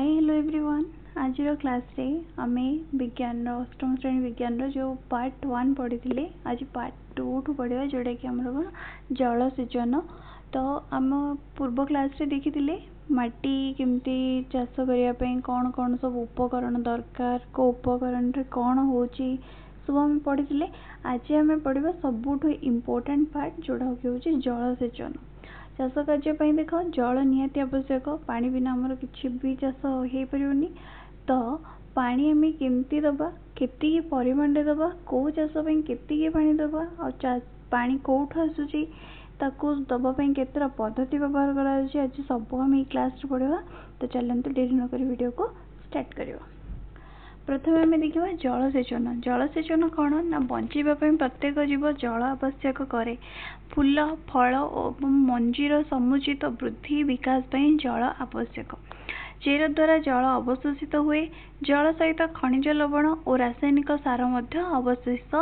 Hi hello everyone. आज class रे आमे विज्ञान अष्टम श्रेणी विज्ञान जो पार्ट 1 पढ़ी थे आज पार्ट 2 ठू पढ़ा जोटा कि आम जलसेचन। तो आम पूर्व क्लास रे देखी माटी केमती चाष करने कौन कौन सब उपकरण दरकार को उपकरण रे कौन होची सब आम पढ़ी थे। आज आम पढ़ा सबुठ इम्पोर्टेंट पार्ट जोड़ा हूँ जलसेचन। चाष कार्य देख जल निहाती आवश्यक, पानी बिना आमर किसी भी चाष हो पारनी। तो पानी आम केमती दबा केती परिमाण दबा कौ चाष केती पानी दबा आ पानी कौटू आसूची ताकू दबापी केतरा पद्धति व्यवहार कर आज सब आम क्लास पढ़ा। तो चलते डेरी नक वीडियो को स्टार्ट करवा। प्रथम आम देखा जलसेचन। जलसेचन कौन ना बचाई प्रत्येक जीव जल आवश्यक करे। फूल फल और मंजीर समुचित वृद्धि विकास पर जल आवश्यक। चेर द्वारा जल अवशोषित हुए। जल सहित खनिज लवण और रासायनिक सार अवशोषित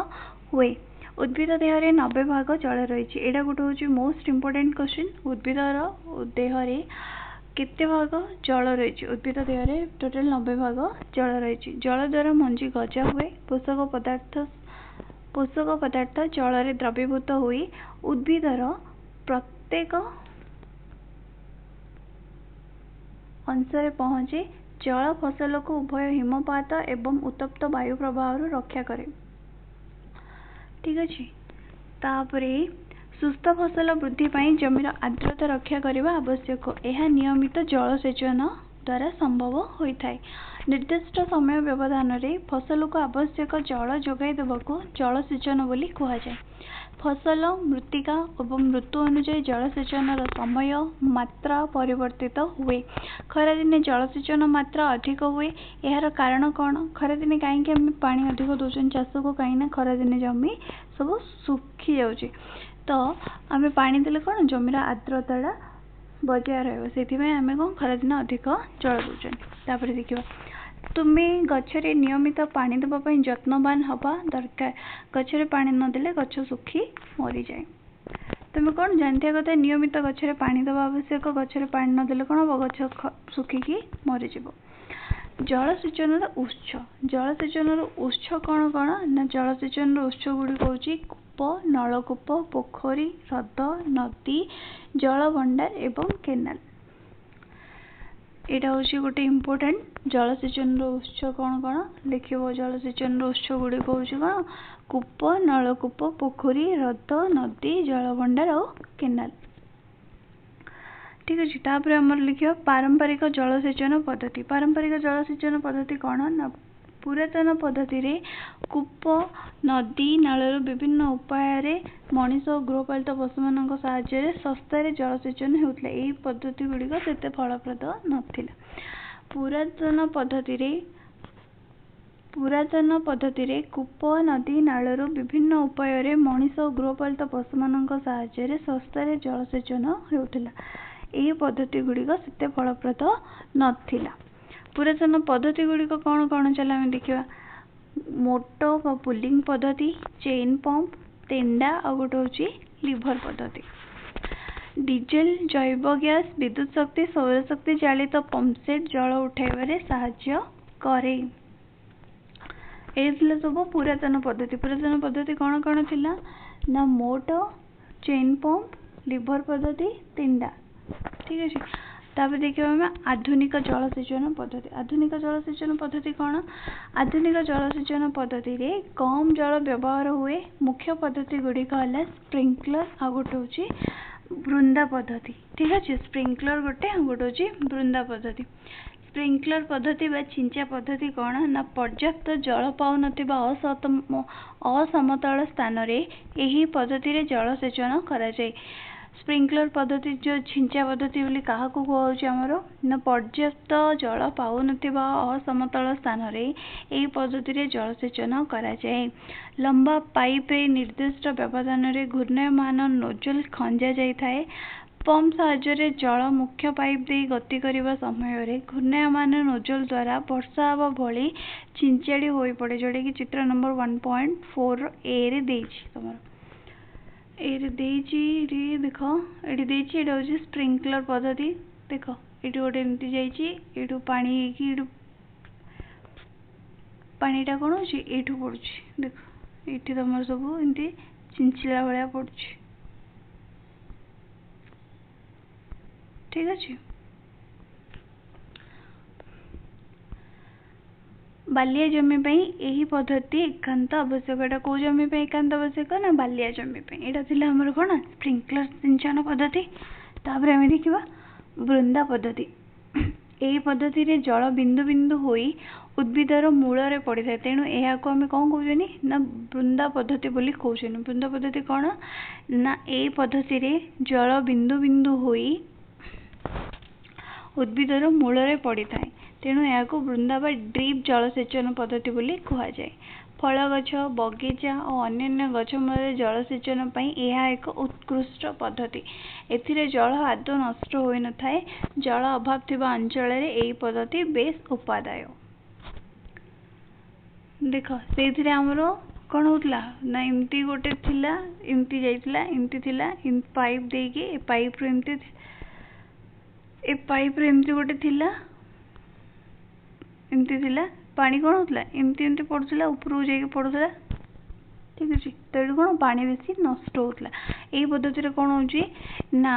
हुए। उद्भिद देह 90 भाग जल रही। एटा गोटे हूँ मोस्ट इम्पोर्टेंट क्वेश्चन। उद्भिदर देह केते भाग जल रही? उद्भिद देह टोटल 90 भाग जल रही। जल द्वारा मंजी गजा हुए। पोषक पदार्थ जल रे द्रवीभूत हुई उद्भिदर प्रत्येक अंश पहुँचे। जल फसल को उभय हिमपात एवं उत्तप्त वायु प्रवाह रक्षा करे। ठीक अच्छे। तापरे सुस्थ फसल वृद्धि पाई जमीर आर्द्रता रक्षा करने आवश्यक। यह नियमित जलसेचन द्वारा संभव होता है। निर्दिष्ट समय व्यवधान रे फसल को आवश्यक जल जोगाई देवाक जलसेचन बोली कहुए। फसल मृत्तिका एवं ऋतु अनुसार जलसेचन समय मात्रा परिवर्तित हुए। खरादिने जलसेचन मात्रा अधिक हुए। यार कारण कौन? खरादिने कहीं पानी अधिक दौरान चाष को कहीं खरादिने जमी सब सुखी जाऊँगी। तो आम पानी देले कौन जमीर आर्द्रता बजाय रही कौन खरादिन अधिक जल दौरान। तापर देखिए तुम्हें गचरे नियमित पानी देवाई जत्नवान हवा दरकार। गचरे पानी नदेले गच सुखी मरी जाए। तुम्हें कौन जानते कथा नियमित गचरे पानी देवा आवश्यक। गचरे पानी नदेले कौन हम गच सुखिकी मरीज। जलसेचन उत्स। जलसेचन उत्स कौन कौन ना जलसेचन उत्स गुड़िक हूँ कूप नलकूप पोखरी ह्रद नदी जल भंडार एवं केनाल। यहाँ हूँ गोटे इम्पोर्टेंट जलसेचन उत्स कौन कौन लिख। जलसेचन उत्स गुड़िक हूँ कौन कूप नलकूप पोखरी ह्रद नदी जल भंडार और केनाल। ठीक अच्छे। तापर आमर लिखा पारंपरिक जलसेचन पद्धति। पारंपरिक जलसेचन पद्धति कौन ना पुरातन पद्धति रे कूप नदी नाल विभिन्न उपाय मनीष और गृहपालित पशु मान साहाय्य सस्तार जलसेचन होता। यही पद्धति गुड़िक से फलप्रद नाथिला। पुरातन पद्धति रे कूप नदी नाल विभिन्न उपाय मनीष और गृहपालित पशु मान साहाय्य सस्तार जलसेचन होता। यही पद्धति गुड़िक से फलप्रद नाथिला। पुरातन पद्धति गुड़िक कौन कौन चल आम देखा मोटो व पुलिंग पद्धति चेन पंप तेंडा और गोटे हूँ लिभर पद्धति। डीजेल जैव गैस विद्युत शक्ति सौर शक्ति चालित पंपसेट जल उठाइबारे साहाय्य करे। ये सब पुरातन पद्धति। पुरातन पद्धति कौन कौन थिला ना मोटो चेन पंप लिभर पद्धति तेंडा। ठीक अच्छे। तापर देखिए आम आधुनिक जलसेचन पद्धति। आधुनिक जलसेचन पद्धति कौन? आधुनिक जलसेचन पद्धति रे कम जल व्यवहार हुए। मुख्य पद्धति गुड़िक है स्प्रिंकलर आ गोटे हूँ बृंदा पद्धति। ठीक अच्छे। स्प्रिंकलर गोटे गोटे हूँ बृंदा पद्धति। स्प्रिंकलर पद्धति व छिंचा पद्धति कौन ना पर्याप्त जल पाऊन असमतल स्थान रे यही पद्धति रे जलसेचन करा जाए। स्प्रिंकलर पद्धति जो छिंचा पद्धति बोली क्या कहूँमर ना पर्याप्त जल पाऊन असमतल स्थान रे यही पद्धति रे जलसेचन करा जाए। लंबा पाइप रे निर्दिष्ट व्यवधान रे घूर्णयमान नोजल खंजा जाए। पंप साहाय्य जल मुख्य पाइप दे गति करने समय घूर्णयमान नोजल द्वारा वर्षा हवा भली छिंचाड़ी हो पड़े जोटा कि चित्र नंबर 1.4 ए रे तुम ए देख ये हूँ स्प्रिंकलर पद्धति। देख एटू गोटे एमती जाइए पानी एटू पानीटा कौन होठू पड़ू देख ये तुम सब एमती चिंचिला भाया पड़ू ठीक अच्छे। बालिया जमी यही पद्धति एकांत आवश्यक। एटा कौ जमी एकांत आवश्यक ना बालिया जमी यहाँ थिला हमर कौन स्प्रिंकलर सिंचन पद्धति। तापर आम देखा बृंदा पद्धति। यही पद्धति रे जल बिंदु बिंदु होई उद्भिदर मूल रे पड़ी था तेणु यह को आम कौन कौन ना बृंदा पद्धति बोली कहते। बृंदा पद्धति कौन ना यही पद्धति रे जल बिंदु बिंदु होई उद्भिदर मूल रे पड़ी था तेणु यह बृंदा बा ड्रिप जलसेचन पद्धति बोली कह जाए। फल गछ बगीचा और अन्य गछ मूल जलसेचन यह एक उत्कृष्ट पद्धति। एथिरे जल आदौ नष्ट हो न थाए। जल अभाव थिबा अंचल रे यही पद्धति बेस उपादाय। देख से आमर कौन होता ना एमती गोटे थिला एमती जाइतिला एमती थिला पाइप देके पाइप रो एमती एमती गोटे थिला एमती थिला पानी कौन होता एमती एमती पड़ूला उपरକୁ जाके पड़ूला ठीक अच्छे। तो ये कौन पानी बेसी नष्ट होता यही पद्धति कौन हो ना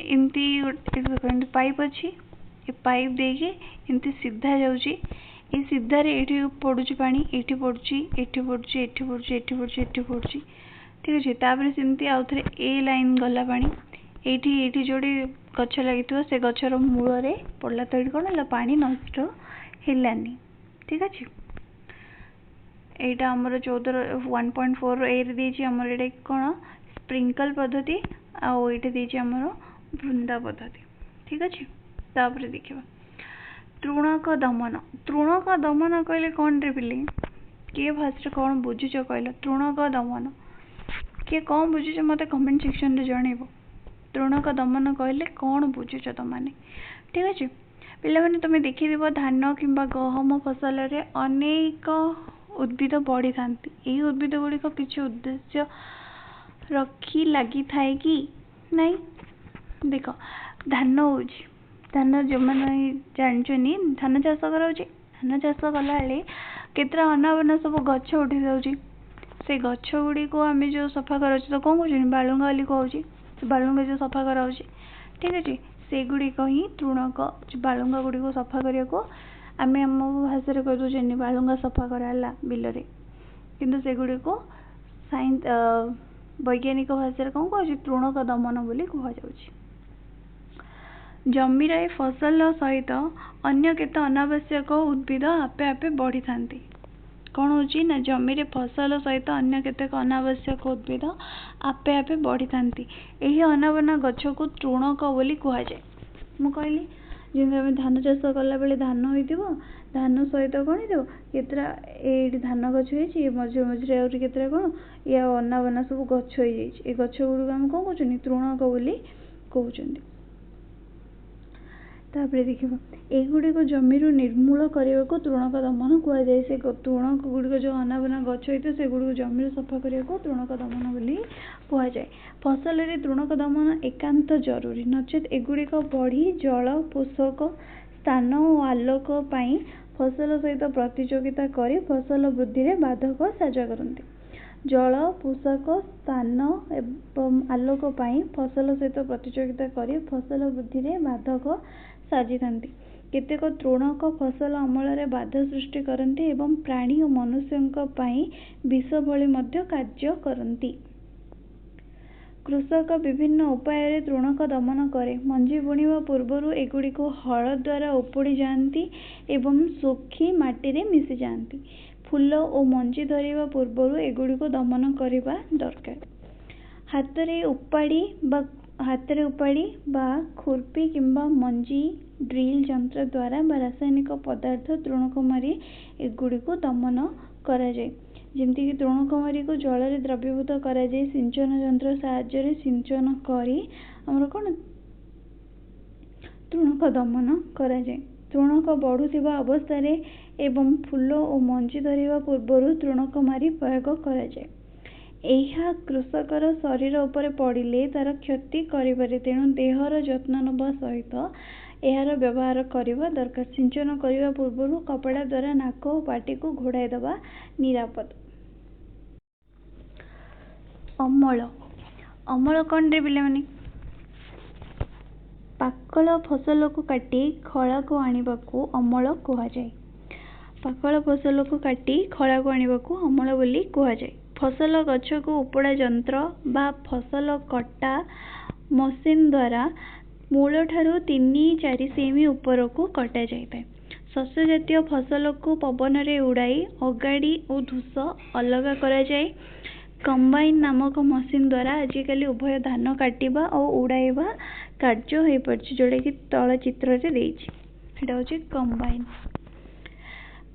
एमती गोटे पाइप अच्छी ये पाइप देके एमती सीधा जाऊँगी ये सीधार ये पड़ू पानी ये पड़ू ये पड़ू ये पड़ू ये पड़ू ये पड़ू ठीक अच्छे। तापर सेमती आउ थे ए लाइन गला पानी ये जोड़े गछ लगी से गचर मूल रे पड़ला तो ये कौन है पानी नष्ट हेलानी ठीक अच्छे। यहाँ आमर 1.4 ए रे आमर ये कौन स्प्रिंकल पद्धति आउ ये देती आमर बृंदा पद्धति ठीक अच्छे। तापर देखा तृणक दमन। तृणक दमन कहले कौन रे पिले किए फास्ट कौन बुझुच कहल तृणक दमन किए कौन बुझुच मत कमेंट सेक्शन रे जनइब। तृणक दमन कहले कौन बुझुच तमाने ठीक अच्छे। पिला माने तुम देखिथिबो धान किंबा गहम फसल रे अनेक उद्भिद बढ़ी थांती। यही उद्भिद गुड़िक किसी उद्देश्य रखी लगी थाए कि नहीं। देख धान हो धान जो मैंने जानछनी धान चाष कराउछि धान चाष कला केतरा अनाबना सब गछ उठी जाउछि से गछ गुड़ी को आम जो सफा कराउछि तो कौन कहछन बालुंगा वाली कहउछि बालुंगा जो सफा कराउछि ठीक अच्छे। से गुड़िक ही तृणक बालुंगा गुड़ी को सफा करने को आम आम भाषा कह दूचे बालुंगा सफा कराला बिल किंतु से गुड़ी को साइंस वैज्ञानिक भाषा कौन कह तृणक दमन बोली कहुच्छी। जमीर फसल सहित अन्य केते अनावश्यक उद्भिद आपे आपे बढ़ी थांती। कौन होची ना जमीर फसल सहित अन्य केतेक अनावश्यक उद्भिद आपे आपे बढ़ी थांती। यही अनाबना गछ को तृणक बोली कह जाए। मु कहली जमी आम धान चाष कला बेले धान हो धान सहित कौन हो केतरा ये धान गछ हो मझे मझे आउरी केतरा कौन या अनाबना सब गछ हो जाए गछ गुड़ आम कौन कहते तृणक बोली कहते। तापर देखा युड़िक जमी निर्मूल करने को तृणक दमन कहुए। से तृणक गुड़िक जो अनाबना गछ होता से गुड़ जमी सफा करने को तृणक दमन बोली कहुए। फसल रे तृणक दमन एकांत जरूरी नचेत एगुड़िक बढ़ी जल पोषक स्थान और आलोक पाई फसल सहित प्रतियोगिता कर फसल वृद्धि में बाधक साजा करती। जल पोषक स्थान एवं आलोक पाई फसल सहित प्रतियोगिता कर फसल वृद्धि में बाधक साजी थांती। केतेक तृणक फसल अमल रे बाधा सृष्टि करती एवं प्राणी और मनुष्यों पाई विष भली मध्य कार्य करती। कृषक विभिन्न उपाय तृणक दमन करे। मंजी बुणवा पूर्वर एगुड़ी हल द्वारा उपुड़ी जाती एवं सुखी माटी रे मिसी जाती। फूल और मंजी धरिबा पूर्वर एगुड़ी दमन करबा दरकार। हाथ उपाड़ी बा खुरपी किंबा मंजी ड्रिल जंत्र द्वारा बा रासायनिक पदार्थ तृणक मारी एगुड़ी दमन करा जाए। जमती कि तृणक मारी को जल रे द्रवीभूत करा जाए। सिंचन जंत्र साहाय्य सिंचन करी हमर कोन तृणक दमन करा जाए। तृणक बढ़ुथिबा अवस्था रे एवं फूल और मंजी धरिबा पूर्वर तृणक मारी प्रयोग करा जाए। यह कृषकर शरीर उपर पड़िले तार क्षति करिपारे तेणु देहर जत्न नबा सहित यार व्यवहार करवा दरकार। सिंचन करने पूर्व कपड़ा द्वारा नाक और पाटी को घोड़ाई दबा निरापद। अमल अमल कौन रे पिले माने पाकल फसल को काटी खला को आनिबा को अमल कहा जाए। पाकल फसल को काटी खला को आनिबा को अमल बोली कहा जाए। फसल गछ को उपड़ा यंत्र बा फसल कटा मशीन द्वारा मूल ठारू 3-4 सेमी ऊपर को कटा जाए। शस्य जातीय फसल को पवन रे उड़ाई अगाड़ी और धूस अलग करा जाए। कंबाइन नामक मशीन द्वारा आजिकल उभय धान काटिबा और उड़ाइबा कार्य हो पारछि, जोड़ा कि तल चित्र रे देछि। एटा होछि कंबाइन।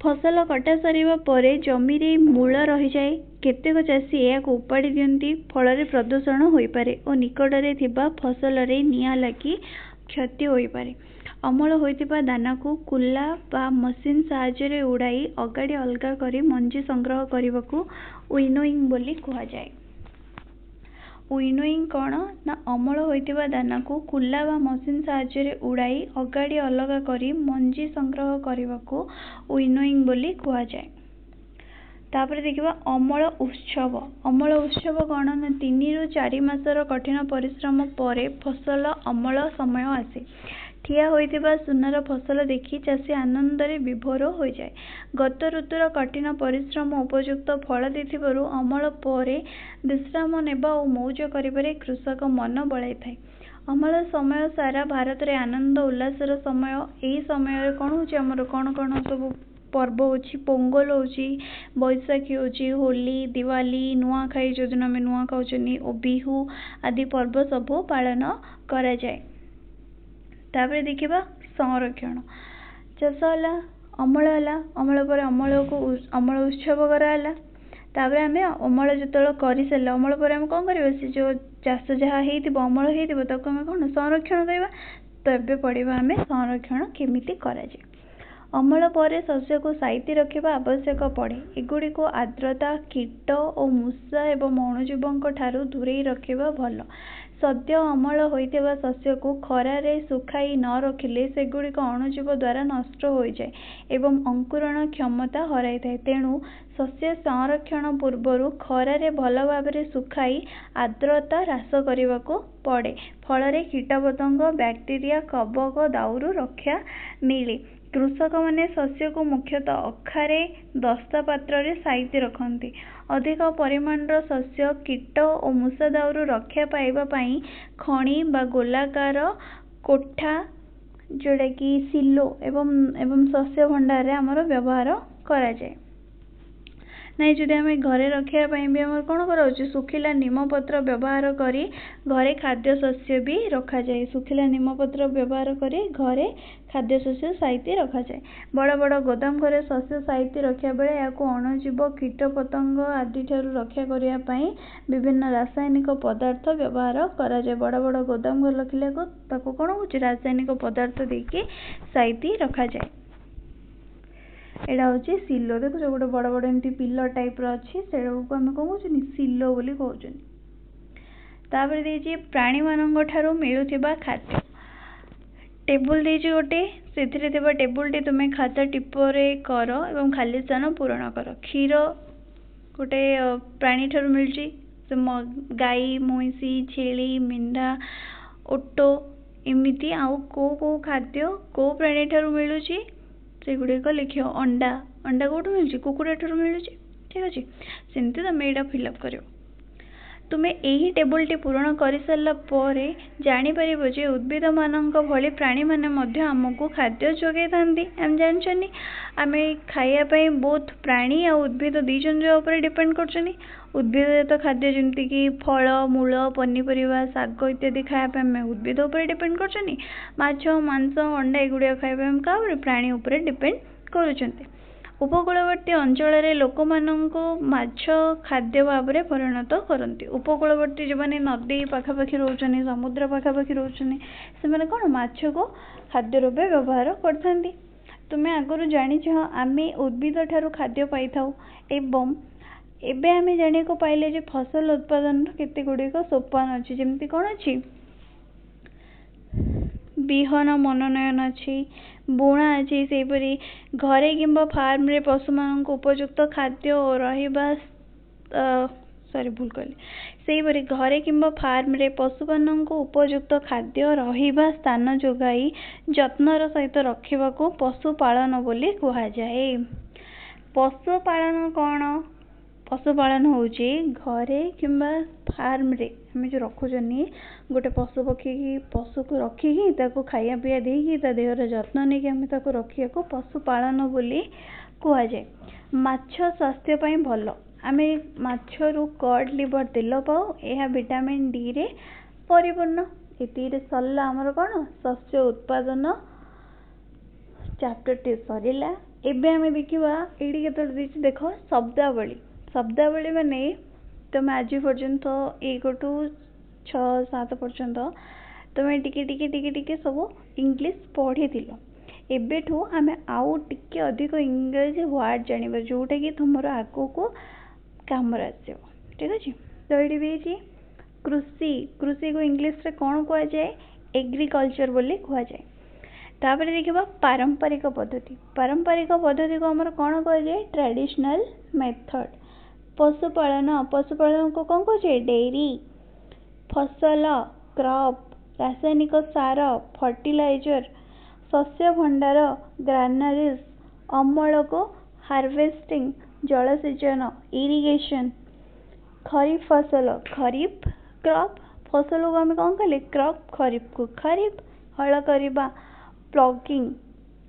फसल कटा सरिबा परे जमी रे मूल रही जाए। केतेक चाषी या उपाड़ी दियंती, फल प्रदूषण होई पारे और निकट रे थिबा फसल रे निया लागी क्षति होई पारे। अमल होइतिबा दाना को कुला बा मशीन साहाय्य रे उड़ाई अगाड़ी अलगा करी मंजी संग्रह करबाकू विनोइंग बोली कहा जाए। विनोइंग कौन ना अमल होइतिबा दाना को कुला बा मशीन साहाय्य रे उड़ाई अगाड़ी अलगा करी मंजी संग्रह करबाकू विनोइंग बोली कहा जाए। तापर देखिबा अमल उत्सव। अमल उत्सव कौन ना 3-4 मासर कठिन परिश्रम परे फसल अमल समय आसे। ठिया होइतिबा सुनार फसल देखि चाषी आनंद रे विभोर हो जाए। गत ऋतुर कठिन परिश्रम उपयुक्त फल देथिबारु अमल परे विश्राम नेबा और मौज करिबारे कृषक मन बळाई थाए। अमल समय सारा भारत रे आनंद उल्लासर समय। एही समय कौन होछि हमर कौन कौन सब पर्व होछि, पोंगल होछि, बैसाखी होछि, होली, दिवाली, नुआखाई जो दिन में नुआ खाउछनी और बिहू आदि पर्व सब पालन करा जाए। तापर देखिबा संरक्षण। चाष होला, अमल होला, अमल पर अमल को अमल उत्सव कराला। तापर आमे अमल जतल करि सला अमल पर हम कोन करबा से जो चाष जहा हेतिबो अमल हेतिबो तको हम कोन संरक्षण करबा। तबे पड़िबा हमें संरक्षण केमिति करा जाय। अमल पर शस्य को साइती रखिबा आवश्यक पड़े। एगुडी को आर्द्रता, कीट और मूषा एवं अणुजीवों ठारू दूरेई रखिबा भल। सद्य अमल होइतिबा शस्य को खरा रे सुखाई न रखिले सेगुडी अणुजीव द्वारा नष्ट हो जाए एवं अंकुरण क्षमता हराई थाए। तेणु शस्य संरक्षण पूर्व खरा रे भल भाव रे सुखाई आर्द्रता ह्रास करने को पड़े। फल रे कीटपतंग, बैक्टेरिया, कवक दाउरू रक्षा मिले। कृषक माने शस्य को मुख्यतः अखारे दस्ता पात्र रे साइती रखती। अधिक परिमाण शस्य कीट और मूषा दाउरू रक्षा पाइबा पई खणी बा गोलाकार कोठा जोड़ा कि सिलो एवं शस्य भंडार रे हमर व्यवहार करा जाए। नहीं जदि आम घरे रखापी भी आम कौन कर सुखिला नीमपत्र व्यवहार करी घरे खाद्य शस्य भी रखा जाए। सुखिला नीमपत्र व्यवहार करी घरे खाद्य शस्य साइती रखा जाए। बड़ बड़ गोदाम घरे शस्य साइती रखा बेले या अणुजीव, कीटपतंग आदि ठारू रक्षा करने पाई विभिन्न रासायनिक पदार्थ व्यवहार करा जाए। बड़ बड़ गोदाम घर रखिले ताको कौन हो रासायनिक पदार्थ देके साइती रखा जाए। एटा होची सिलो। देखो जो गोटे बड़ बड़ एमती पिलर टाइप रो अछि सेडा को हम कौन कहउछनी सिलो बोली कहउछनी। तापर देछि प्राणी मानंग ठारू मिलुथिबा खाद्य। टेबुल देछि गोटे सेथिरे थिबा टेबुल टी तुमे खाता टिपरे करो एवं खाली स्थान पूरण करो। क्षीर गोटे प्राणी ठारू मिलछि से गाई, महिषी, छेली, मेंढा, ओटो एमिति आउ को खाद्य को प्राणी ठारू मिलुछि से गुड़िक लिख। अंडा अंडा कौटू मिलूँ कुकुड़ा ठार मिलूँ। ठीक अच्छे सेमती तुम यहाँ फिलअप कर तुम्हें यही टेबुल टी पूरण कर सारापर जापर जे उद्भिद मान भली प्राणी मैंने आमको खाद्य जोगे था। आम जाननी आम खायापी बहुत प्राणी आ उद्भिद दी जन डिपेंड कर। उद्भिद खाद्य जमती कि फल, मूल, पनीपरिया, शाग इत्यादि खायापी आम उद्भिद डिपेंड कर। माछ, मांस, अंडा एगुड़िया खायापी क्या प्राणी उपर डिपेंड कर। उपकूलवर्ती अंचल लोक माछ खाद्य भाव में परिणत करती। उपकूलवर्ती जो मैंने नदी पाखापाखि रोचने, समुद्र पाखापाखि रोचने से कौन माछ को खाद्य रूपे व्यवहार करते। तुम्हें आगु जानी आम उद्भिद ठारू खाद्य पाई था एवं एबे आम जाना को पाइले जे फसल उत्पादन केते गुड़िक सोपान अच्छी। जमती कौन अच्छी ବିହନ ମନୋନୟନ ଅଛି, ବୁଣା ଅଛି। ସେହିପରି ଘରେ କିମ୍ବା ଫାର୍ମରେ ପଶୁମାନଙ୍କୁ ଉପଯୁକ୍ତ ଖାଦ୍ୟ ଓ ରହିବା ଭୁଲ କହିଲି। ସେହିପରି ଘରେ କିମ୍ବା ଫାର୍ମରେ ପଶୁମାନଙ୍କୁ ଉପଯୁକ୍ତ ଖାଦ୍ୟ ରହିବା ସ୍ଥାନ ଯୋଗାଇ ଯତ୍ନର ସହିତ ରଖିବାକୁ ପଶୁପାଳନ ବୋଲି କୁହାଯାଏ। ପଶୁପାଳନ କ'ଣ? ପଶୁପାଳନ ହେଉଛି ଘରେ କିମ୍ବା ଫାର୍ମରେ ଆମେ ଯେଉଁ ରଖୁଛନ୍ତି ଗୋଟେ ପଶୁକୁ ରଖିକି ତାକୁ ଖାଇବା ପିଇବା ଦେଇକି ତା ଦେହର ଯତ୍ନ ନେଇକି ଆମେ ତାକୁ ରଖିବାକୁ ପଶୁପାଳନ ବୋଲି କୁହାଯାଏ। ମାଛ ସ୍ୱାସ୍ଥ୍ୟ ପାଇଁ ଭଲ। ଆମେ ମାଛରୁ କଡ୍ ଲିଭର ତେଲ ପାଉ। ଏହା ଭିଟାମିନ୍ ଡିରେ ପରିପୂର୍ଣ୍ଣ। ଏତିକିରେ ସରିଲା ଆମର କ'ଣ ଶସ୍ୟ ଉତ୍ପାଦନ ଚାପ୍ଟରଟି ସରିଲା। ଏବେ ଆମେ ଦେଖିବା ଏଇଠି କେତେବେଳେ ଦେଇଛି ଦେଖ ଶବ୍ଦାବଳୀ। ଶବ୍ଦାବଳୀ ମାନେ ତମେ ଆଜି ପର୍ଯ୍ୟନ୍ତ 1 ରୁ 6, 7 ପର୍ଯ୍ୟନ୍ତ ତମେ ଟିକେ ସବୁ ଇଂଲିଶ ପଢ଼ିଥିଲ। ଏବେଠୁ ଆମେ ଆଉ ଟିକେ ଅଧିକ ଇଂରାଜୀ ୱାର୍ଡ ଜାଣିବା ଯୋଉଟାକି ତୁମର ଆଗକୁ କାମରେ ଆସିବ। ଠିକ୍ ଅଛି। ତ ଏଇଠି ଦେଇଛି କୃଷିକୁ ଇଂଲିଶରେ କ'ଣ କୁହାଯାଏ? ଏଗ୍ରିକଲଚର ବୋଲି କୁହାଯାଏ। ତାପରେ ଦେଖିବା ପାରମ୍ପରିକ ପଦ୍ଧତି। ପାରମ୍ପରିକ ପଦ୍ଧତିକୁ ଆମର କ'ଣ କୁହାଯାଏ? Traditional method. ପଶୁପାଳନକୁ କ'ଣ କୁହାଯାଏ? ଡେରି। ଫସଲ କ୍ରପ୍, ରାସାୟନିକ ସାର ଫର୍ଟିଲାଇଜର, ଶସ୍ୟ ଭଣ୍ଡାର ଗ୍ରାନାରିଜ, ଅମଳକୁ ହାର୍ଭେଷ୍ଟିଂ, ଜଳସେଚନ ଇରିଗେସନ। ଖରିଫ ଫସଲ ଖରିଫ କ୍ରପ୍, ଫସଲକୁ ଆମେ କ'ଣ କଲେ? କ୍ରପ୍। ଖରିଫକୁ ଖରିଫ, ହଳ କରିବା ପ୍ଲଗିଂ।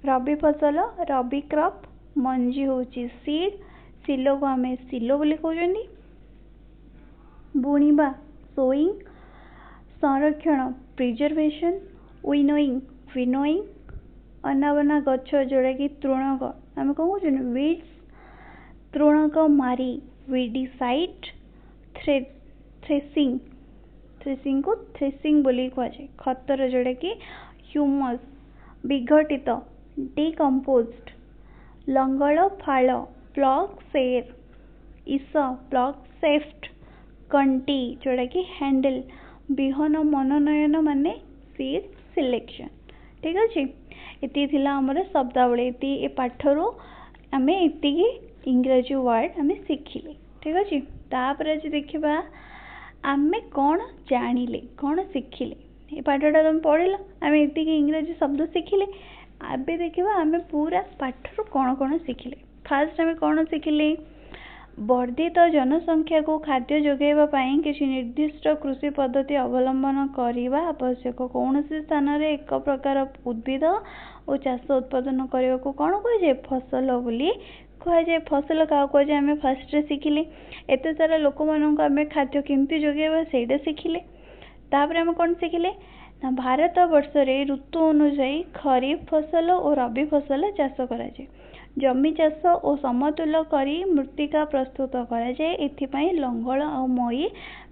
ରବି ଫସଲ ରବି କ୍ରପ୍, ମଞ୍ଜି ହେଉଛି ସିଡ୍, ସିଲୋକୁ ଆମେ ସିଲୋ ବୋଲି କହୁଛନ୍ତି। ବୁଣିବା ସୋଇଂ, ସଂରକ୍ଷଣ ପ୍ରିଜର୍ଭେସନ, ୱିନୋଇଂ, ଅନାବନା ଗଛ ଯୋଉଟାକି ତୃଣକ ଆମେ କ'ଣ କହୁଛନ୍ତି? ୱିଡ୍ସ। ତୃଣକ ମାରି ୱିଡିସାଇଡ୍। ଥ୍ରେସିଂକୁ ଥ୍ରେସିଂ ବୋଲି କୁହାଯାଏ। ଖତର ଯୋଉଟାକି ହ୍ୟୁମସ୍। ବିଘଟିତ ଡିକମ୍ପୋଜ୍ଡ। ଲଙ୍ଗଳ ଫାଳ ପ୍ଲଗ୍ ସେର୍। ଇସ ପ୍ଲଗ୍ ସେଫ୍ଟ। କଣ୍ଟି ଯୋଉଟାକି ହ୍ୟାଣ୍ଡେଲ। ବିହନ ମନୋନୟନ ମାନେ ସିଡ୍ ସିଲେକ୍ସନ। ଠିକ୍ ଅଛି। ଏତିକି ଥିଲା ଆମର ଶବ୍ଦାବଳୀ। ଏ ପାଠରୁ ଆମେ ଏତିକି ଇଂରାଜୀ ୱାର୍ଡ ଆମେ ଶିଖିଲେ। ଠିକ୍ ଅଛି। ତାପରେ ଆଜି ଦେଖିବା ଆମେ କ'ଣ ଜାଣିଲେ, କ'ଣ ଶିଖିଲେ। ଏ ପାଠଟା ତମେ ପଢ଼ିଲ, ଆମେ ଏତିକି ଇଂରାଜୀ ଶବ୍ଦ ଶିଖିଲେ। ଏବେ ଦେଖିବା ଆମେ ପୁରା ପାଠରୁ କ'ଣ କ'ଣ ଶିଖିଲେ। ଫାର୍ଷ୍ଟ ଆମେ କ'ଣ ଶିଖିଲେ? ବର୍ଦ୍ଧିତ ଜନସଂଖ୍ୟାକୁ ଖାଦ୍ୟ ଯୋଗାଇବା ପାଇଁ କିଛି ନିର୍ଦ୍ଦିଷ୍ଟ କୃଷି ପଦ୍ଧତି ଅବଲମ୍ବନ କରିବା ଆବଶ୍ୟକ। କୌଣସି ସ୍ଥାନରେ ଏକ ପ୍ରକାର ଉଦ୍ଭିଦ ଓ ଚାଷ ଉତ୍ପାଦନ କରିବାକୁ କ'ଣ କୁହାଯାଏ? ଫସଲ ବୋଲି କୁହାଯାଏ। ଫସଲ କାହାକୁ କୁହାଯାଏ ଆମେ ଫାର୍ଷ୍ଟରେ ଶିଖିଲେ। ଏତେ ସାରା ଲୋକମାନଙ୍କୁ ଆମେ ଖାଦ୍ୟ କେମିତି ଯୋଗାଇବା ସେଇଟା ଶିଖିଲେ। ତାପରେ ଆମେ କ'ଣ ଶିଖିଲେ? ନା ଭାରତ ବର୍ଷରେ ଋତୁ ଅନୁଯାୟୀ ଖରିଫ ଫସଲ ଓ ରବି ଫସଲ ଚାଷ କରାଯାଏ। ଜମି ଚାଷ ଓ ସମତୁଲ କରି ମୃତ୍ତିକା ପ୍ରସ୍ତୁତ କରାଯାଏ। ଏଥିପାଇଁ ଲଙ୍ଗଳ ଆଉ ମଇ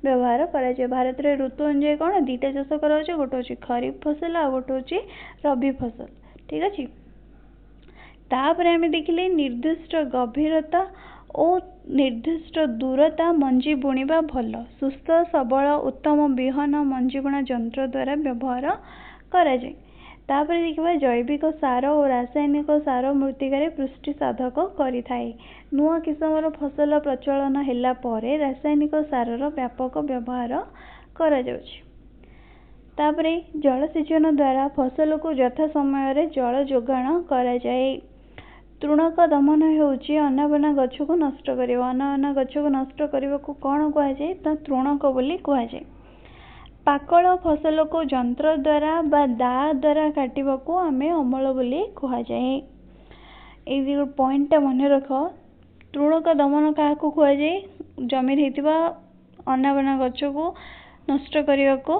ବ୍ୟବହାର କରାଯାଏ। ଭାରତରେ ଋତୁ ଅନୁଯାୟୀ କ'ଣ 2ଟା ଚାଷ କରାଯାଉଛି। ଗୋଟେ ହେଉଛି ଖରିଫ ଫସଲ ଆଉ ଗୋଟେ ହେଉଛି ରବି ଫସଲ। ଠିକ୍ ଅଛି। ତାପରେ ଆମେ ଦେଖିଲେ ନିର୍ଦ୍ଦିଷ୍ଟ ଗଭୀରତା ଓ ନିର୍ଦ୍ଦିଷ୍ଟ ଦୂରତା ମଞ୍ଜି ବୁଣିବା ଭଲ। ସୁସ୍ଥ ସବଳ ଉତ୍ତମ ବିହନ ମଞ୍ଜି ବୁଣା ଯନ୍ତ୍ର ଦ୍ୱାରା ବ୍ୟବହାର କରାଯାଏ। ତାପରେ ଦେଖିବା ଜୈବିକ ସାର ଓ ରାସାୟନିକ ସାର ମୃତ୍ତିକାରେ ପୁଷ୍ଟି ସାଧକ କରିଥାଏ। ନୂଆ କିସମର ଫସଲ ପ୍ରଚଳନ ହେଲା ପରେ ରାସାୟନିକ ସାରର ବ୍ୟାପକ ବ୍ୟବହାର କରାଯାଉଛି। ତାପରେ ଜଳସେଚନ ଦ୍ୱାରା ଫସଲକୁ ଯଥା ସମୟରେ ଜଳ ଯୋଗାଣ କରାଯାଏ। ତୃଣକ ଦମନ ହେଉଛି ଅନାବନା ଗଛକୁ ନଷ୍ଟ କରିବା। ଅନାବନା ଗଛକୁ ନଷ୍ଟ କରିବାକୁ କ'ଣ କୁହାଯାଏ? ତା ତୃଣକ ବୋଲି କୁହାଯାଏ। ପାକଳ ଫସଲକୁ ଯନ୍ତ୍ର ଦ୍ୱାରା ବା ଦା ଦ୍ୱାରା କାଟିବାକୁ ଆମେ ଅମଳ ବୋଲି କୁହାଯାଏ। ଏଇ ପଏଣ୍ଟଟା ମନେ ରଖ। ତୃଣକ ଦମନ କାହାକୁ କୁହାଯାଏ? ଜମିରେ ହେଇଥିବା ଅନାବନା ଗଛକୁ ନଷ୍ଟ କରିବାକୁ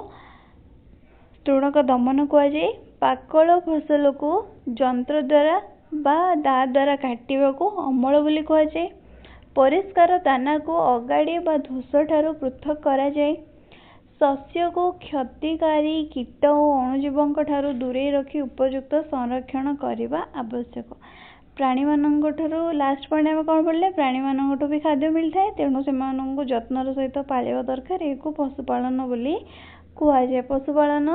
ତୃଣକ ଦମନ କୁହାଯାଏ। ପାକଳ ଫସଲକୁ ଯନ୍ତ୍ର ଦ୍ୱାରା ବା ଦା ଦ୍ୱାରା କାଟିବାକୁ ଅମଳ ବୋଲି କୁହାଯାଏ। ପରିଷ୍କାର ଦାନାକୁ ଅଗାଡ଼ି ବା ଧୂସଠାରୁ ପୃଥକ୍ କରାଯାଏ। ଶସ୍ୟକୁ କ୍ଷତିକାରୀ କୀଟ ଓ ଅଣୁଜୀବଙ୍କ ଠାରୁ ଦୂରେଇ ରଖି ଉପଯୁକ୍ତ ସଂରକ୍ଷଣ କରିବା ଆବଶ୍ୟକ। ପ୍ରାଣୀମାନଙ୍କଠାରୁ ଲାଷ୍ଟ ପଏଣ୍ଟ ଆମେ କ'ଣ ପଢ଼ିଲେ? ପ୍ରାଣୀମାନଙ୍କଠୁ ବି ଖାଦ୍ୟ ମିଳିଥାଏ, ତେଣୁ ସେମାନଙ୍କୁ ଯତ୍ନର ସହିତ ପାଳିବା ଦରକାର। ଏହାକୁ ପଶୁପାଳନ ବୋଲି କୁହାଯାଏ। ପଶୁପାଳନ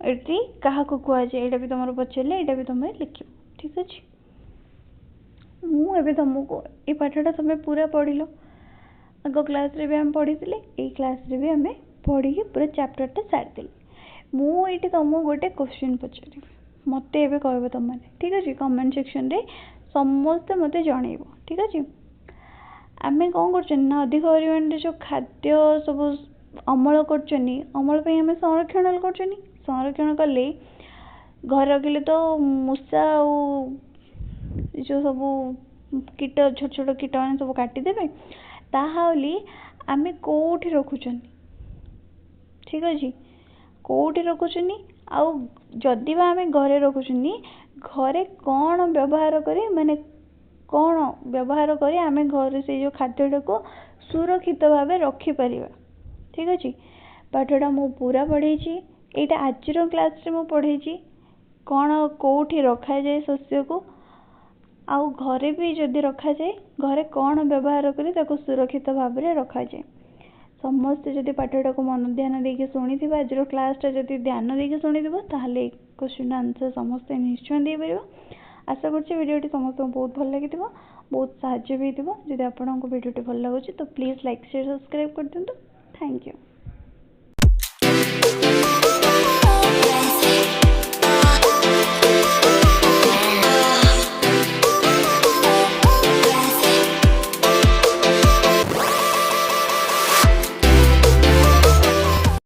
एटी क्या कहुए यहाँ भी तुम पचारे यहाँ भी तुम लिख ठीक अच्छे मुझे तुमको ये पाठटा तुम पूरा पढ़ लो आग क्लास रे भी आम पढ़ी ये क्लास रे भी आम पढ़ी पूरा चैप्टरटा सारी मुझे तुमको गोटे क्वेश्चन पचारि मत ए कह तुम ठीक अच्छे कमेंट सेक्शन रे समस्ते मत जन ठीक अच्छे आम कौन कर अधिक परिमाण जो खाद्य सब अमल कर अमल आम संरक्षण कर संरक्षण कले घर रखिले तो मूषा जो सब कीट छोट छोट कीट मैंने सब काटिदेवे ताहली आम कौटी रखुचन ठीक अच्छे कौटी रखुचन आदि आम घरे रखुचन घरे कौन व्यवहार करे माने कौन व्यवहार करी आम घर से जो खाद्यटा को सुरक्षित भाव रखिपर ठीक अच्छे पाठटा मु पूरा पढ़े यहाँ आज क्लास रे मु पढ़े कौन कौटी रखा जाए शस्य को आउ घरे भी जदि रखा जाए घरे कौन व्यवहार करी ताको सुरक्षित भाव में रखा जाए समस्ते जदि पाठटा को मन ध्यान देके शुणी आज क्लासटा जदि ध्यान देके शुणी ताहले क्वेश्चन आंसर समस्ते निश्चय दे पार आशा करछि वीडियोटी समस्त बहुत भल लगी बहुत साहाय्य भी जदि आपको वीडियोटी भल लगुच तो प्लीज लाइक शेयर सब्सक्राइब कर दिंतु थैंक यू।